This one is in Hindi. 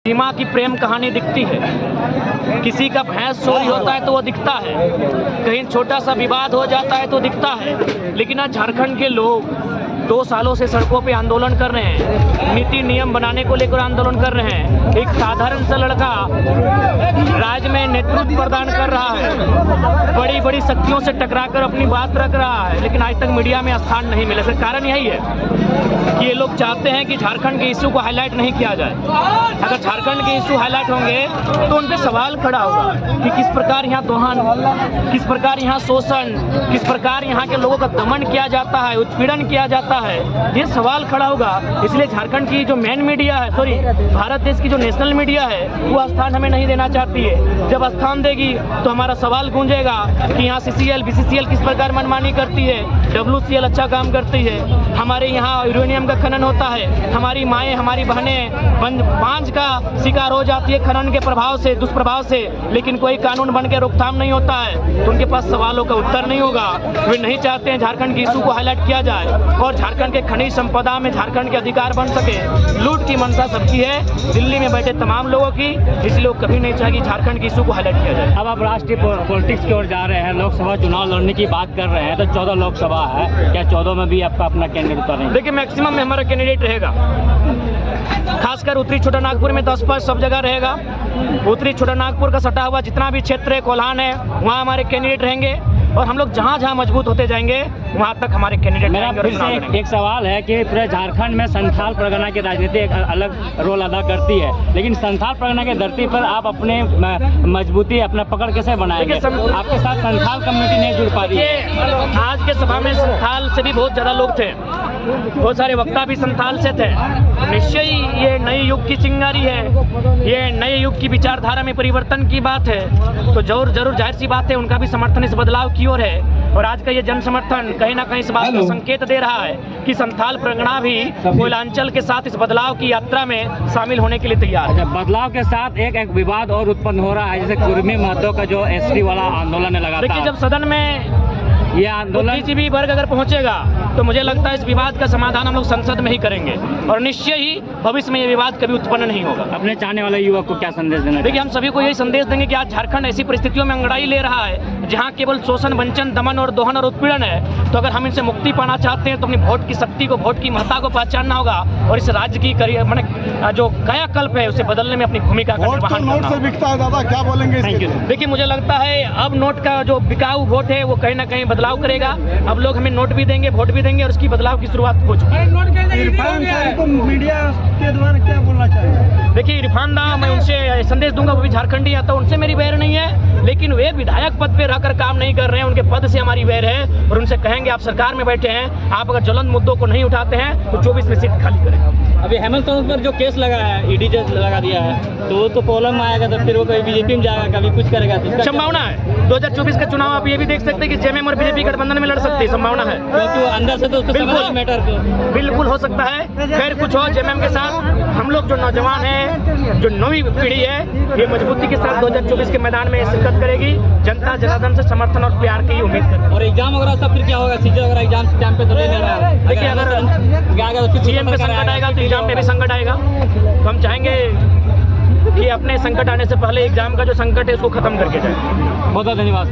सीमा की प्रेम कहानी दिखती है। किसी का भैंस चोरी होता है तो वो दिखता है, कहीं छोटा सा विवाद हो जाता है तो दिखता है। लेकिन आज झारखंड के लोग 2 सालों से सड़कों पे आंदोलन कर रहे हैं, नीति नियम बनाने को लेकर आंदोलन कर रहे हैं। एक साधारण सा लड़का राज्य में नेतृत्व प्रदान कर रहा है, बड़ी बड़ी शक्तियों से टकराकर अपनी बात रख रहा है, लेकिन आज तक मीडिया में स्थान नहीं मिला। इसका कारण यही है कि ये लोग चाहते हैं कि झारखंड के इश्यू को हाईलाइट नहीं किया जाए। अगर झारखंड के इश्यू हाईलाइट होंगे तो उन पे सवाल खड़ा होगा कि किस प्रकार यहाँ दोहन, किस प्रकार यहाँ शोषण, किस प्रकार यहाँ के लोगों का दमन किया जाता है, उत्पीड़न किया जाता है। ये सवाल खड़ा होगा। इसलिए झारखंड की जो मेन मीडिया है, सॉरी भारत देश की जो नेशनल मीडिया है, वो स्थान हमें नहीं देना चाहती है। जब स्थान देगी तो हमारा सवाल गूंजेगा कि यहाँ CCL, BCCL किस प्रकार मनमानी करती है, WCL अच्छा काम करती है, हमारे यहाँ यूरेनियम का खनन होता है, हमारी माएँ हमारी बहनें बांझ का शिकार हो जाती है खनन के प्रभाव से, दुष्प्रभाव से, लेकिन कोई कानून बन के रोकथाम नहीं होता है। तो उनके पास सवालों का उत्तर नहीं होगा। वे नहीं चाहते हैं झारखंड की इशू को हाईलाइट किया जाए और झारखंड के खनिज संपदा में झारखंड के अधिकार बन सके। लूट की मंशा सबकी है, दिल्ली में बैठे तमाम लोगों की, इसलिए लोग कभी नहीं चाहे कि झारखंड की इशू को हाईलाइट किया जाए। अब आप राष्ट्रीय पॉलिटिक्स की ओर जा रहे हैं, लोकसभा चुनाव लड़ने की बात कर रहे हैं, तो 14 लोकसभा है, क्या 14 में भी आपका अपना कैंडिडेट उतारेंगे? देखिए, मैक्सिमम में हमारा कैंडिडेट रहेगा, खासकर उत्तरी छोटा नागपुर में 10 पर सब जगह रहेगा। उत्तरी छोटा नागपुर का सटा हुआ जितना भी क्षेत्र है, कोल्हान है, वहाँ हमारे कैंडिडेट रहेंगे और हम लोग जहाँ जहाँ मजबूत होते जाएंगे वहाँ तक हमारे कैंडिडेट। मेरा फिर से एक सवाल है कि पूरे झारखंड में संथाल परगना की राजनीति एक अलग रोल अदा करती है, लेकिन संथाल परगना की धरती पर आप अपने मजबूती, अपना पकड़ कैसे बनाएंगे? आपके साथ संथाल कम्युनिटी नहीं जुड़ पा रही है। आज के सभा में संथाल से भी बहुत ज़्यादा लोग थे, बहुत सारे वक्ता भी संथाल से थे। निश्चय ही ये नए युग की चिंगारी है, ये नए युग की विचारधारा में परिवर्तन की बात है, तो जरूर जाहिर सी बात है उनका भी समर्थन इस बदलाव की ओर है। और आज का ये जन समर्थन कहीं ना कहीं इस बात का संकेत दे रहा है कि संथाल परगना भी कोयलांचल के साथ इस बदलाव की यात्रा में शामिल होने के लिए तैयार है। बदलाव के साथ एक विवाद और उत्पन्न हो रहा है, जैसे कुर्मी महतो का जो ST वाला आंदोलन है लगातार। देखिए, जब सदन में ये आंदोलन बुद्धिजीवी वर्ग अगर पहुंचेगा तो मुझे लगता है इस विवाद का समाधान हम लोग संसद में ही करेंगे और निश्चय ही भविष्य में ये विवाद कभी उत्पन्न नहीं होगा। अपने चाहने वाले युवक को क्या संदेश देना? देखिए, हम सभी को यही संदेश देंगे कि आज झारखंड ऐसी परिस्थितियों में अंगड़ाई ले रहा है जहां केवल शोषण, वंचन, दमन और दोहन और उत्पीड़न है। तो अगर हम इनसे मुक्ति पाना चाहते हैं तो अपनी वोट की शक्ति को, वोट की महत्ता को पहचानना होगा और इस राज्य की जो कायाकल्प है उसे बदलने में अपनी भूमिका का निर्वहन करना होगा। दादा क्या बोलेंगे? देखिए, मुझे लगता है अब नोट का जो बिकाऊ वोट है वो कहीं ना कहीं बदलाव करेगा। अब लोग हमें नोट भी देंगे, वोट भी देंगे और उसकी बदलाव की शुरुआत हो चुकी है। इरफान साहब को मीडिया के द्वारा क्या बोलना चाहिए? देखिए, इरफान दा, मैं उनसे संदेश दूंगा, वो भी झारखंडी है, तो उनसे मेरी वैर नहीं है, लेकिन वे विधायक पद पे रहकर काम नहीं कर रहे हैं, उनके पद से हमारी वैर है और उनसे कहेंगे आप सरकार में बैठे हैं, आप अगर ज्वलंत मुद्दों को नहीं उठाते हैं तो 24 में सीट खाली करें। अभी हेमंत सोरेन पर जो केस लगा है, ED लगा दिया है, तो वो तो प्रॉब्लम में आएगा, तो फिर वो कभी BJP में जाएगा, कभी कुछ करेगा, तो संभावना है 2024 का चुनाव आप ये भी देख सकते हैं कि JMM और BJP गठबंधन में लड़ सकती है, संभावना है, क्योंकि अंदर से तो बिल्कुल हो सकता है। खैर, कुछ हो JMM के साथ, हम लोग जो नौजवान हैं, जो नई पीढ़ी है, ये मजबूती के साथ 2024 के मैदान में शिरकत करेगी। जनता जनार्दन से समर्थन और प्यार की उम्मीद करती है। और एग्जाम वगैरह सब फिर क्या होगा? सीजे वगैरह एग्जाम टाइम पे तो नहीं ले रहा है। देखिए, अगर CM पे संकट आएगा तो एग्जाम पे भी संकट आएगा। तो हम चाहेंगे कि अपने संकट आने से पहले एग्जाम का जो संकट है उसको खत्म करके जाए। बहुत बहुत धन्यवाद।